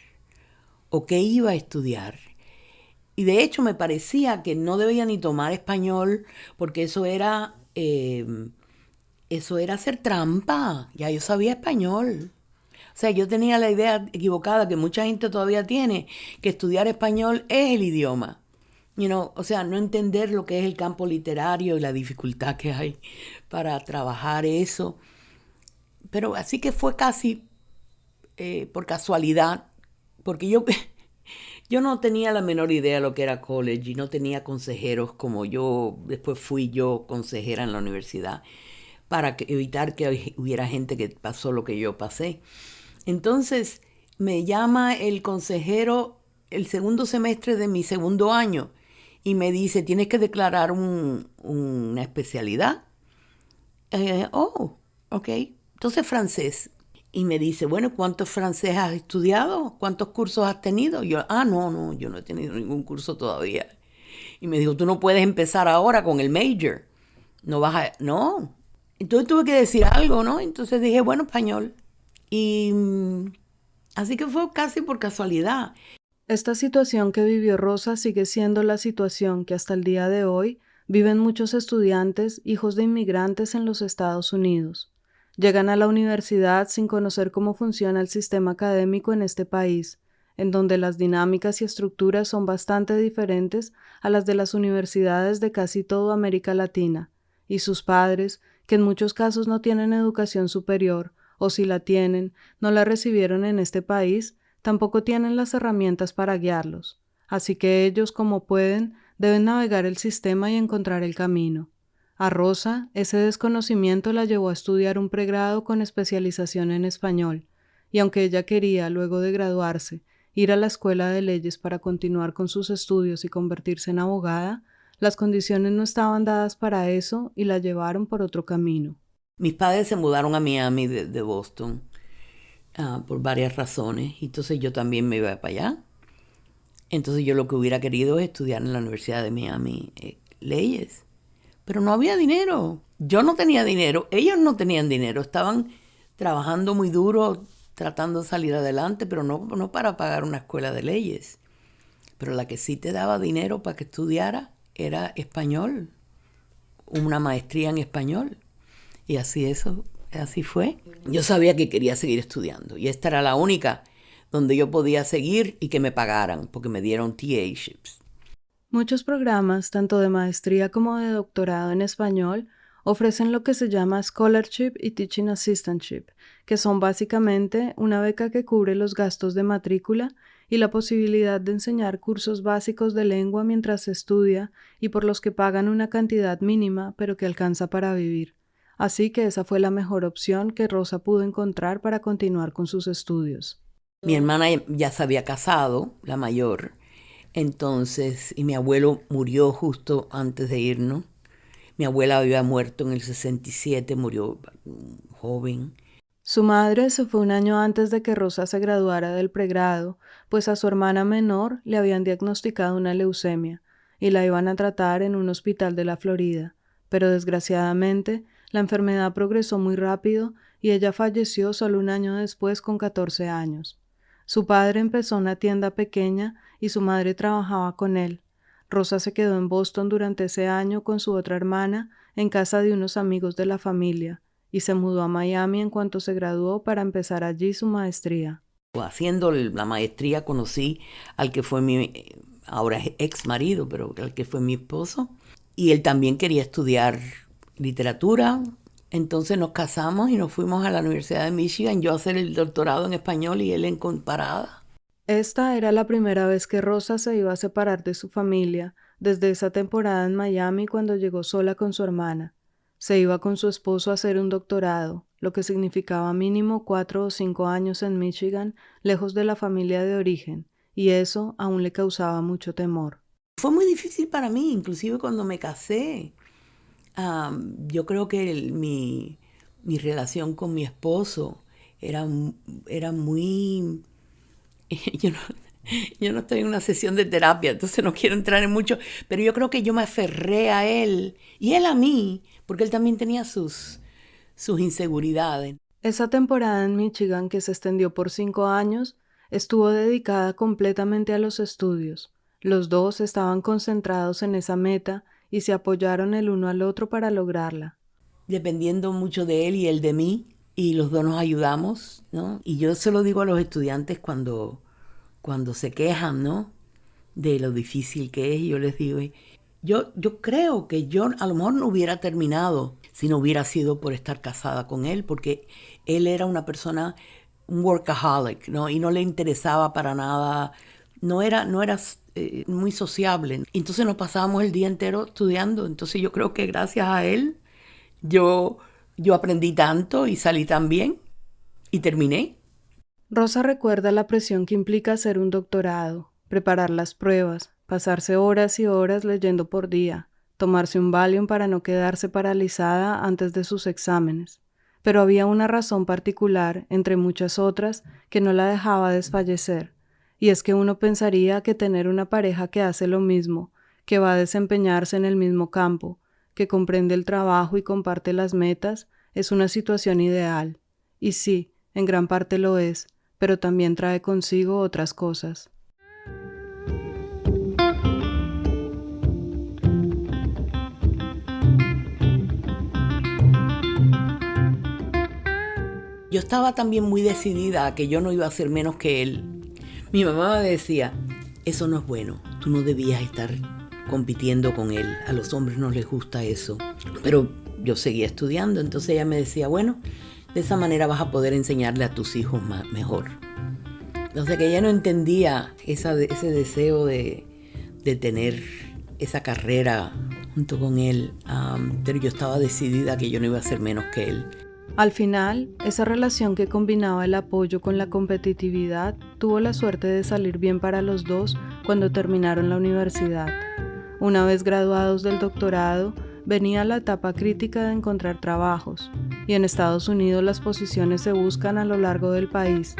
¿O qué iba a estudiar? Y de hecho me parecía que no debía ni tomar español porque eso era hacer trampa. Ya yo sabía español. O sea, yo tenía la idea equivocada que mucha gente todavía tiene, que estudiar español es el idioma. O sea, no entender lo que es el campo literario y la dificultad que hay para trabajar eso. Pero así que fue casi por casualidad, porque yo no tenía la menor idea de lo que era college y no tenía consejeros como yo, después fui yo consejera en la universidad, para evitar que hubiera gente que pasó lo que yo pasé. Entonces me llama el consejero el segundo semestre de mi segundo año y me dice, tienes que declarar una especialidad. Ok. Entonces francés. Y me dice, bueno, ¿cuántos francés has estudiado? ¿Cuántos cursos has tenido? Y yo, no, yo no he tenido ningún curso todavía. Y me dijo, tú no puedes empezar ahora con el major. No. Entonces tuve que decir algo, ¿no? Entonces dije, bueno, español. Y así que fue casi por casualidad. Esta situación que vivió Rosa sigue siendo la situación que hasta el día de hoy viven muchos estudiantes, hijos de inmigrantes en los Estados Unidos. Llegan a la universidad sin conocer cómo funciona el sistema académico en este país, en donde las dinámicas y estructuras son bastante diferentes a las de las universidades de casi toda América Latina, y sus padres, que en muchos casos no tienen educación superior, o si la tienen, no la recibieron en este país, tampoco tienen las herramientas para guiarlos, así que ellos, como pueden, deben navegar el sistema y encontrar el camino. A Rosa, ese desconocimiento la llevó a estudiar un pregrado con especialización en español, y aunque ella quería, luego de graduarse, ir a la escuela de leyes para continuar con sus estudios y convertirse en abogada, las condiciones no estaban dadas para eso y la llevaron por otro camino. Mis padres se mudaron a Miami de Boston por varias razones, y entonces yo también me iba para allá. Entonces yo lo que hubiera querido es estudiar en la Universidad de Miami leyes, pero no había dinero. Yo no tenía dinero, ellos no tenían dinero, estaban trabajando muy duro tratando de salir adelante, pero no para pagar una escuela de leyes. Pero la que sí te daba dinero para que estudiara era español, una maestría en español. Y así fue. Yo sabía que quería seguir estudiando y esta era la única donde yo podía seguir y que me pagaran, porque me dieron TA-ships. Muchos programas, tanto de maestría como de doctorado en español, ofrecen lo que se llama Scholarship y Teaching Assistantship, que son básicamente una beca que cubre los gastos de matrícula y la posibilidad de enseñar cursos básicos de lengua mientras se estudia y por los que pagan una cantidad mínima pero que alcanza para vivir. Así que esa fue la mejor opción que Rosa pudo encontrar para continuar con sus estudios. Mi hermana ya se había casado, la mayor, entonces, y mi abuelo murió justo antes de irnos. Mi abuela había muerto en el 67, murió joven. Su madre se fue un año antes de que Rosa se graduara del pregrado, pues a su hermana menor le habían diagnosticado una leucemia y la iban a tratar en un hospital de la Florida, pero desgraciadamente la enfermedad progresó muy rápido y ella falleció solo un año después con 14 años. Su padre empezó una tienda pequeña y su madre trabajaba con él. Rosa se quedó en Boston durante ese año con su otra hermana en casa de unos amigos de la familia y se mudó a Miami en cuanto se graduó para empezar allí su maestría. Haciendo la maestría conocí al que fue mi, ahora es ex marido, pero al que fue mi esposo, y él también quería estudiar literatura. Entonces nos casamos y nos fuimos a la Universidad de Michigan, yo a hacer el doctorado en español y él en comparada. Esta era la primera vez que Rosa se iba a separar de su familia, desde esa temporada en Miami cuando llegó sola con su hermana. Se iba con su esposo a hacer un doctorado, lo que significaba mínimo 4 o 5 años en Michigan, lejos de la familia de origen, y eso aún le causaba mucho temor. Fue muy difícil para mí, inclusive cuando me casé. Yo creo que mi relación con mi esposo era muy yo no, yo no estoy en una sesión de terapia, entonces no quiero entrar en mucho, pero yo creo que yo me aferré a él y él a mí, porque él también tenía sus inseguridades. Esa temporada en Michigan, que se extendió por 5 años, estuvo dedicada completamente a los estudios. Los dos estaban concentrados en esa meta y se apoyaron el uno al otro para lograrla. Dependiendo mucho de él y él de mí, y los dos nos ayudamos, ¿no? Y yo se lo digo a los estudiantes cuando se quejan, ¿no? De lo difícil que es, yo les digo, yo creo que yo a lo mejor no hubiera terminado si no hubiera sido por estar casada con él, porque él era una persona, un workaholic, ¿no? Y no le interesaba para nada, no era muy sociable. Entonces nos pasábamos el día entero estudiando, entonces yo creo que gracias a él yo aprendí tanto y salí tan bien y terminé. Rosa recuerda la presión que implica hacer un doctorado, preparar las pruebas, pasarse horas y horas leyendo por día, tomarse un Valium para no quedarse paralizada antes de sus exámenes. Pero había una razón particular, entre muchas otras, que no la dejaba desfallecer, y es que uno pensaría que tener una pareja que hace lo mismo, que va a desempeñarse en el mismo campo, que comprende el trabajo y comparte las metas, es una situación ideal. Y sí, en gran parte lo es, pero también trae consigo otras cosas. Yo estaba también muy decidida a que yo no iba a ser menos que él. Mi mamá me decía, eso no es bueno, tú no debías estar compitiendo con él, a los hombres no les gusta eso. Pero yo seguía estudiando, entonces ella me decía, bueno, de esa manera vas a poder enseñarle a tus hijos mejor. Entonces que ella no entendía ese deseo de tener esa carrera junto con él, pero yo estaba decidida que yo no iba a ser menos que él. Al final, esa relación que combinaba el apoyo con la competitividad tuvo la suerte de salir bien para los dos cuando terminaron la universidad. Una vez graduados del doctorado, venía la etapa crítica de encontrar trabajos, y en Estados Unidos las posiciones se buscan a lo largo del país,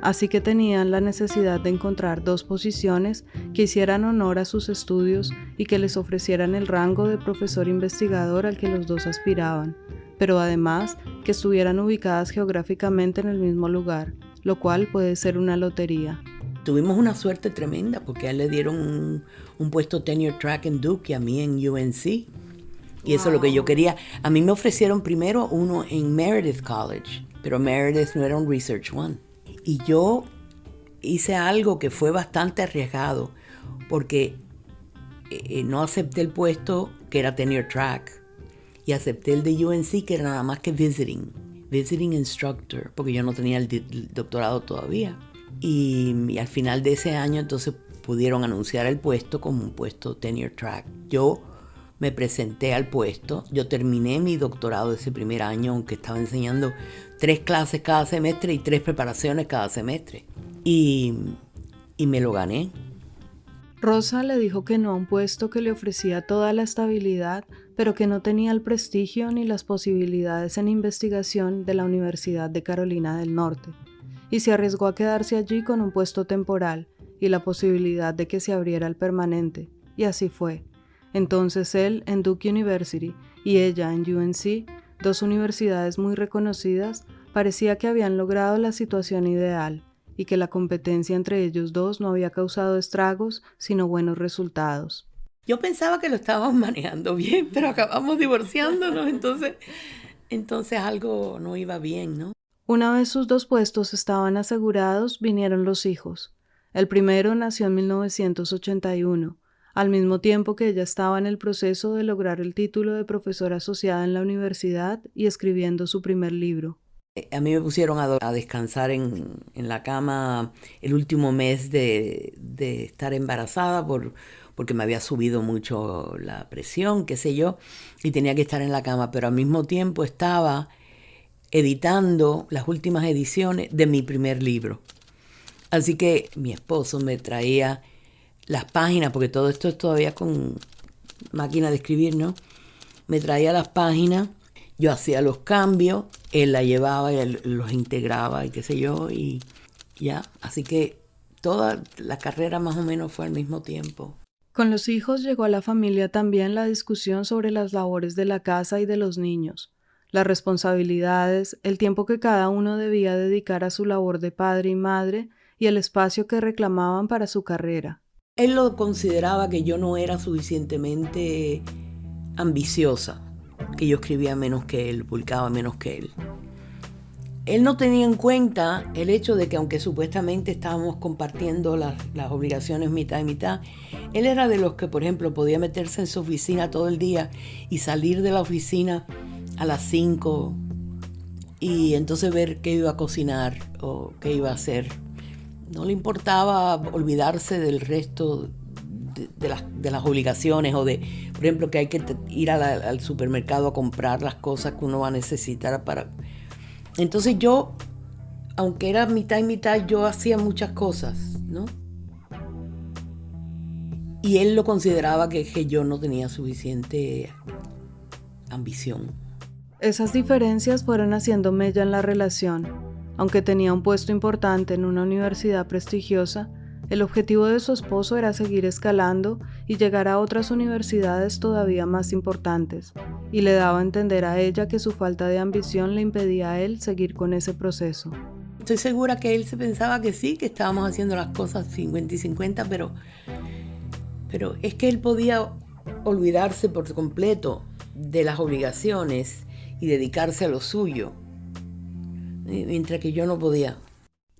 así que tenían la necesidad de encontrar 2 posiciones que hicieran honor a sus estudios y que les ofrecieran el rango de profesor investigador al que los dos aspiraban, pero además que estuvieran ubicadas geográficamente en el mismo lugar, lo cual puede ser una lotería. Tuvimos una suerte tremenda porque a él le dieron un puesto tenure track en Duke y a mí en UNC. Y eso es lo que yo quería. A mí me ofrecieron primero uno en Meredith College, pero Meredith no era un Research One. Y yo hice algo que fue bastante arriesgado porque no acepté el puesto que era tenure track y acepté el de UNC que era nada más que visiting instructor, porque yo no tenía el doctorado todavía. Y al final de ese año entonces pudieron anunciar el puesto como un puesto tenure track. Yo me presenté al puesto, yo terminé mi doctorado ese primer año, aunque estaba enseñando 3 clases cada semestre y 3 preparaciones cada semestre. Y me lo gané. Rosa le dijo que no a un puesto que le ofrecía toda la estabilidad, pero que no tenía el prestigio ni las posibilidades en investigación de la Universidad de Carolina del Norte, y se arriesgó a quedarse allí con un puesto temporal y la posibilidad de que se abriera el permanente, y así fue. Entonces él en Duke University y ella en UNC, 2 universidades muy reconocidas, parecía que habían logrado la situación ideal y que la competencia entre ellos dos no había causado estragos, sino buenos resultados. Yo pensaba que lo estábamos manejando bien, pero acabamos divorciándonos, entonces algo no iba bien, ¿no? Una vez sus 2 puestos estaban asegurados, vinieron los hijos. El primero nació en 1981, al mismo tiempo que ella estaba en el proceso de lograr el título de profesora asociada en la universidad y escribiendo su primer libro. A mí me pusieron a descansar en la cama el último mes de estar embarazada porque me había subido mucho la presión, qué sé yo, y tenía que estar en la cama, pero al mismo tiempo estaba editando las últimas ediciones de mi primer libro. Así que mi esposo me traía las páginas, porque todo esto es todavía con máquina de escribir, ¿no? Me traía las páginas, yo hacía los cambios, él la llevaba y él los integraba y qué sé yo, y ya. Así que toda la carrera más o menos fue al mismo tiempo. Con los hijos llegó a la familia también la discusión sobre las labores de la casa y de los niños, las responsabilidades, el tiempo que cada uno debía dedicar a su labor de padre y madre y el espacio que reclamaban para su carrera. Él lo consideraba que yo no era suficientemente ambiciosa, que yo escribía menos que él, publicaba menos que él. Él no tenía en cuenta el hecho de que aunque supuestamente estábamos compartiendo las obligaciones mitad y mitad, él era de los que, por ejemplo, podía meterse en su oficina todo el día y salir de la oficina a las 5 y entonces ver qué iba a cocinar o qué iba a hacer. No le importaba olvidarse del resto de las obligaciones o de, por ejemplo, que hay que ir al supermercado a comprar las cosas que uno va a necesitar para... Entonces yo, aunque era mitad y mitad, yo hacía muchas cosas, ¿no? Y él lo consideraba que yo no tenía suficiente ambición. Esas diferencias fueron haciendo mella en la relación. Aunque tenía un puesto importante en una universidad prestigiosa, el objetivo de su esposo era seguir escalando y llegar a otras universidades todavía más importantes, y le daba a entender a ella que su falta de ambición le impedía a él seguir con ese proceso. Estoy segura que él se pensaba que sí, que estábamos haciendo las cosas 50 y 50, pero es que él podía olvidarse por completo de las obligaciones y dedicarse a lo suyo, mientras que yo no podía.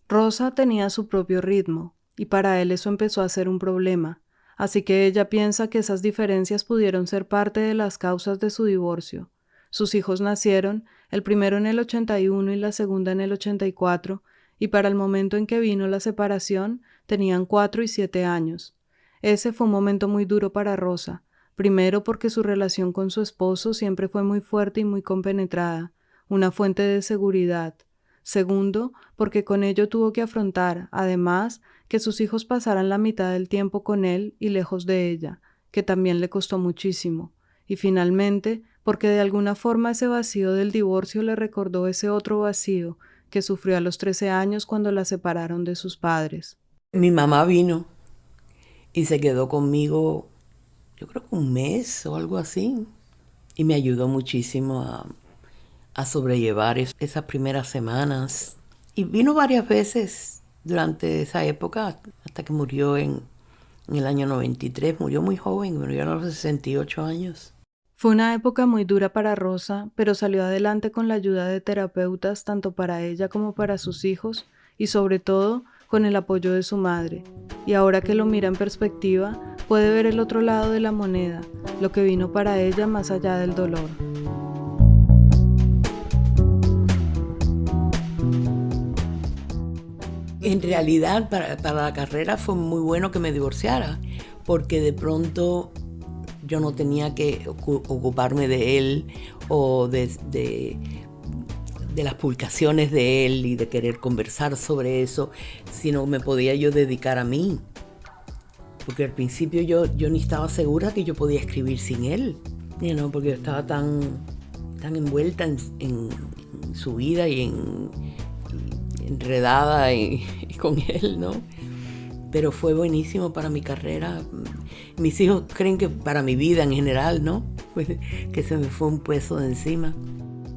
Rosa tenía su propio ritmo, y para él eso empezó a ser un problema, así que ella piensa que esas diferencias pudieron ser parte de las causas de su divorcio. Sus hijos nacieron, el primero en el 81 y la segunda en el 84, y para el momento en que vino la separación tenían 4 y 7 años. Ese fue un momento muy duro para Rosa, primero porque su relación con su esposo siempre fue muy fuerte y muy compenetrada, una fuente de seguridad. Segundo, porque con ello tuvo que afrontar, además, que sus hijos pasaran la mitad del tiempo con él y lejos de ella, que también le costó muchísimo. Y finalmente, porque de alguna forma ese vacío del divorcio le recordó ese otro vacío que sufrió a los 13 años cuando la separaron de sus padres. Mi mamá vino y se quedó conmigo, yo creo que un mes o algo así, y me ayudó muchísimo a sobrellevar esas primeras semanas. Y vino varias veces durante esa época, hasta que murió en el año 93. Murió muy joven, murió a los 68 años. Fue una época muy dura para Rosa, pero salió adelante con la ayuda de terapeutas tanto para ella como para sus hijos y sobre todo con el apoyo de su madre. Y ahora que lo mira en perspectiva, puede ver el otro lado de la moneda, lo que vino para ella más allá del dolor. En realidad, para la carrera fue muy bueno que me divorciara, porque de pronto yo no tenía que ocuparme de él o de las publicaciones de él y de querer conversar sobre eso, sino me podía yo dedicar a mí. Porque al principio yo ni estaba segura que yo podía escribir sin él, porque yo estaba tan envuelta en su vida y enredada y con él, ¿no? Pero fue buenísimo para mi carrera. Mis hijos creen que para mi vida en general, ¿no? Pues, que se me fue un peso de encima.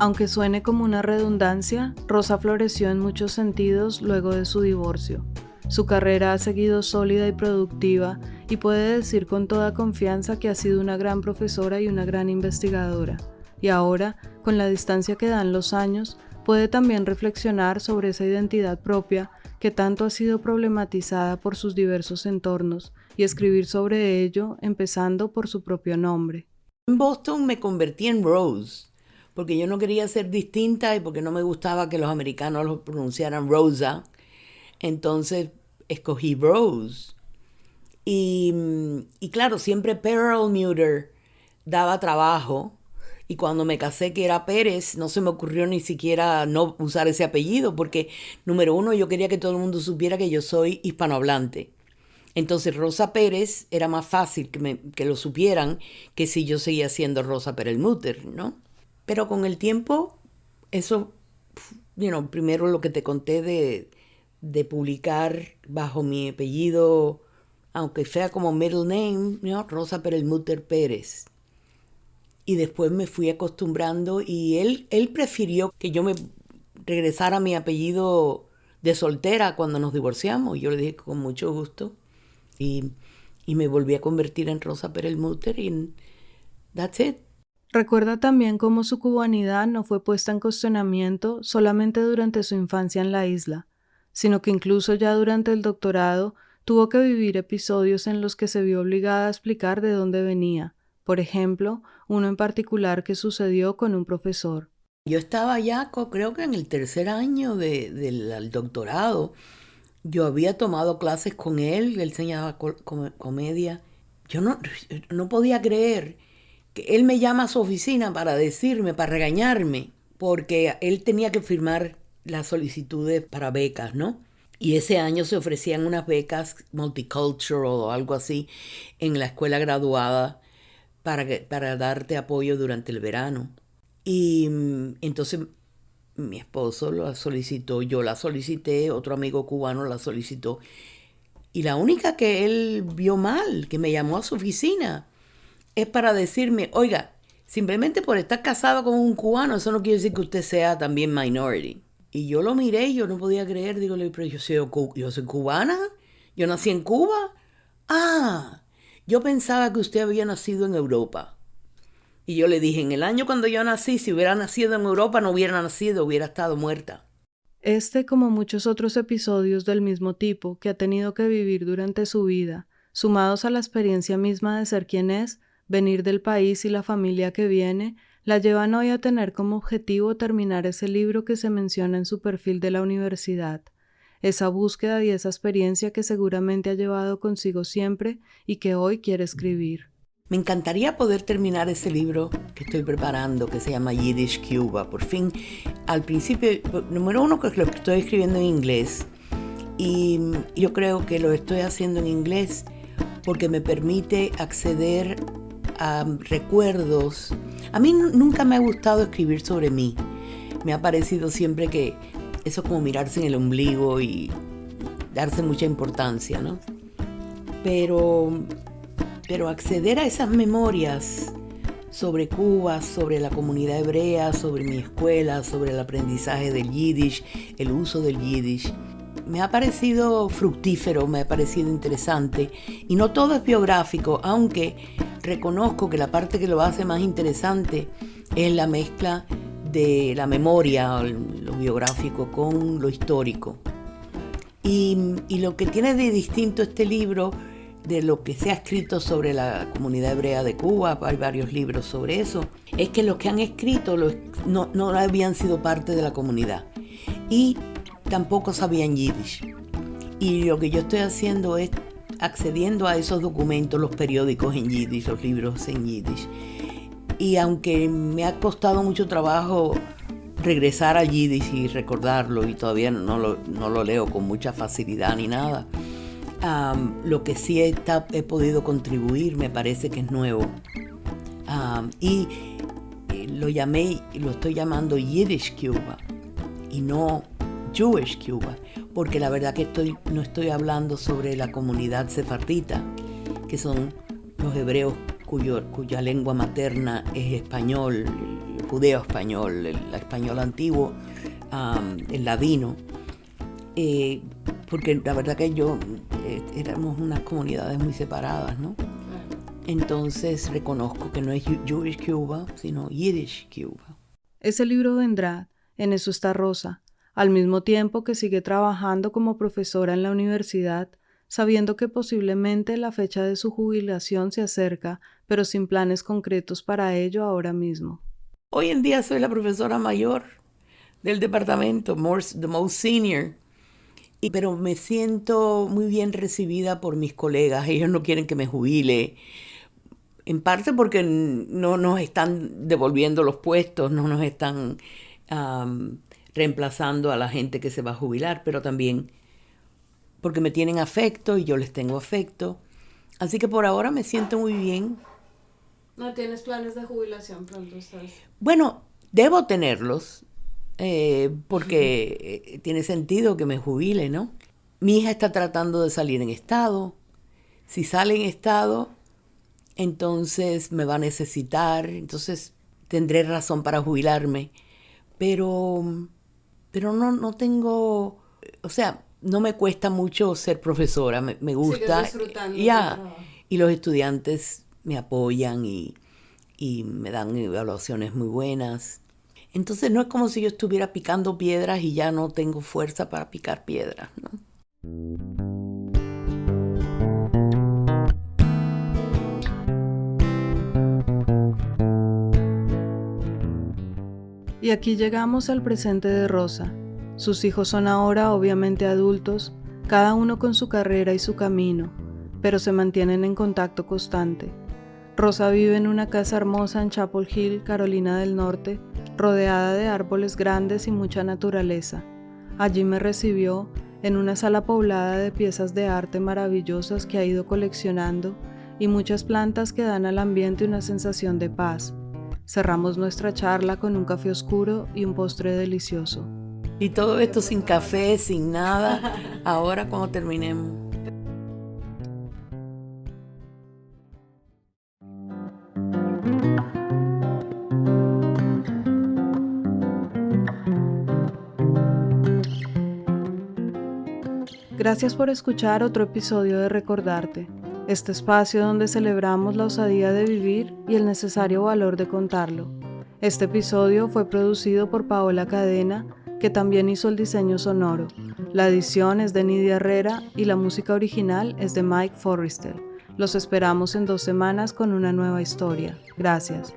Aunque suene como una redundancia, Rosa floreció en muchos sentidos luego de su divorcio. Su carrera ha seguido sólida y productiva y puede decir con toda confianza que ha sido una gran profesora y una gran investigadora. Y ahora, con la distancia que dan los años, puede también reflexionar sobre esa identidad propia que tanto ha sido problematizada por sus diversos entornos y escribir sobre ello, empezando por su propio nombre. En Boston me convertí en Rose, porque yo no quería ser distinta y porque no me gustaba que los americanos lo pronunciaran Rosa. Entonces escogí Rose. Y claro, siempre Perlmutter daba trabajo. Y cuando me casé, que era Pérez, no se me ocurrió ni siquiera no usar ese apellido, porque, número uno, yo quería que todo el mundo supiera que yo soy hispanohablante. Entonces, Rosa Pérez era más fácil que lo supieran que si yo seguía siendo Rosa Perlmutter, ¿no? Pero con el tiempo, eso, primero lo que te conté de publicar bajo mi apellido, aunque sea como middle name, ¿no? Rosa Perelmuter Pérez. Y después me fui acostumbrando y él prefirió que yo me regresara a mi apellido de soltera cuando nos divorciamos. Yo le dije con mucho gusto y me volví a convertir en Rosa Perelmuter y that's it. Recuerda también cómo su cubanidad no fue puesta en cuestionamiento solamente durante su infancia en la isla, sino que incluso ya durante el doctorado tuvo que vivir episodios en los que se vio obligada a explicar de dónde venía. Por ejemplo, uno en particular que sucedió con un profesor. Yo estaba ya, creo que en el tercer año del doctorado. Yo había tomado clases con él enseñaba comedia. Yo no podía creer que él me llama a su oficina para decirme, para regañarme, porque él tenía que firmar las solicitudes para becas, ¿no? Y ese año se ofrecían unas becas multicultural o algo así en la escuela graduada para darte apoyo durante el verano. Y entonces mi esposo la solicitó, yo la solicité, otro amigo cubano la solicitó. Y la única que él vio mal, que me llamó a su oficina, es para decirme, oiga, simplemente por estar casado con un cubano, eso no quiere decir que usted sea también minority. Y yo lo miré y yo no podía creer, digo, pero yo soy cubana, yo nací en Cuba. Ah, yo pensaba que usted había nacido en Europa. Y yo le dije, en el año cuando yo nací, si hubiera nacido en Europa, no hubiera nacido, hubiera estado muerta. Este, como muchos otros episodios del mismo tipo que ha tenido que vivir durante su vida, sumados a la experiencia misma de ser quien es, venir del país y la familia que viene, la llevan hoy a tener como objetivo terminar ese libro que se menciona en su perfil de la universidad. Esa búsqueda y esa experiencia que seguramente ha llevado consigo siempre y que hoy quiere escribir. Me encantaría poder terminar ese libro que estoy preparando, que se llama Yiddish Cuba. Por fin, al principio, número uno, que lo estoy escribiendo en inglés. Y yo creo que lo estoy haciendo en inglés porque me permite acceder a recuerdos. A mí nunca me ha gustado escribir sobre mí. Me ha parecido siempre que eso es como mirarse en el ombligo y darse mucha importancia, ¿no? Pero acceder a esas memorias sobre Cuba, sobre la comunidad hebrea, sobre mi escuela, sobre el aprendizaje del Yiddish, el uso del Yiddish, me ha parecido fructífero, me ha parecido interesante. Y no todo es biográfico, aunque reconozco que la parte que lo hace más interesante es la mezcla de la memoria, lo biográfico, con lo histórico. Y lo que tiene de distinto este libro de lo que se ha escrito sobre la comunidad hebrea de Cuba, hay varios libros sobre eso, es que los que han escrito no habían sido parte de la comunidad y tampoco sabían Yiddish. Y lo que yo estoy haciendo es accediendo a esos documentos, los periódicos en Yiddish, los libros en Yiddish. Y aunque me ha costado mucho trabajo regresar al Yiddish y recordarlo, y todavía no lo leo con mucha facilidad ni nada, lo que sí he podido contribuir me parece que es nuevo. Y lo llamé y lo estoy llamando Yiddish Cuba y no Jewish Cuba, porque la verdad que no estoy hablando sobre la comunidad sefardita, que son los hebreos cuya lengua materna es español, el judeo-español, el español antiguo, el ladino. Porque la verdad que éramos unas comunidades muy separadas, ¿no? Entonces reconozco que no es Jewish Cuba, sino Yiddish Cuba. Ese libro vendrá, en eso está Rosa, al mismo tiempo que sigue trabajando como profesora en la universidad, sabiendo que posiblemente la fecha de su jubilación se acerca, pero sin planes concretos para ello ahora mismo. Hoy en día soy la profesora mayor del departamento, the most senior. Pero me siento muy bien recibida por mis colegas. Ellos no quieren que me jubile. En parte porque no nos están devolviendo los puestos, no nos están reemplazando a la gente que se va a jubilar, pero también porque me tienen afecto y yo les tengo afecto. Así que por ahora me siento muy bien. ¿No tienes planes de jubilación pronto, estás? Bueno, debo tenerlos. porque tiene sentido que me jubile, ¿no? Mi hija está tratando de salir en estado. Si sale en estado, entonces me va a necesitar, entonces tendré razón para jubilarme. Pero no tengo, o sea, no me cuesta mucho ser profesora, me gusta. Sigues disfrutando tu Ya, trabajo. y los estudiantes me apoyan y me dan evaluaciones muy buenas. Entonces no es como si yo estuviera picando piedras y ya no tengo fuerza para picar piedras, ¿no? Y aquí llegamos al presente de Rosa. Sus hijos son ahora obviamente adultos, cada uno con su carrera y su camino, pero se mantienen en contacto constante. Rosa vive en una casa hermosa en Chapel Hill, Carolina del Norte, rodeada de árboles grandes y mucha naturaleza. Allí me recibió en una sala poblada de piezas de arte maravillosas que ha ido coleccionando y muchas plantas que dan al ambiente una sensación de paz. Cerramos nuestra charla con un café oscuro y un postre delicioso. Y todo esto sin café, sin nada, ahora cuando terminemos. Gracias por escuchar otro episodio de Recordarte, este espacio donde celebramos la osadía de vivir y el necesario valor de contarlo. Este episodio fue producido por Paola Cadena, que también hizo el diseño sonoro. La edición es de Nidia Herrera y la música original es de Mike Forrester. Los esperamos en 2 semanas con una nueva historia. Gracias.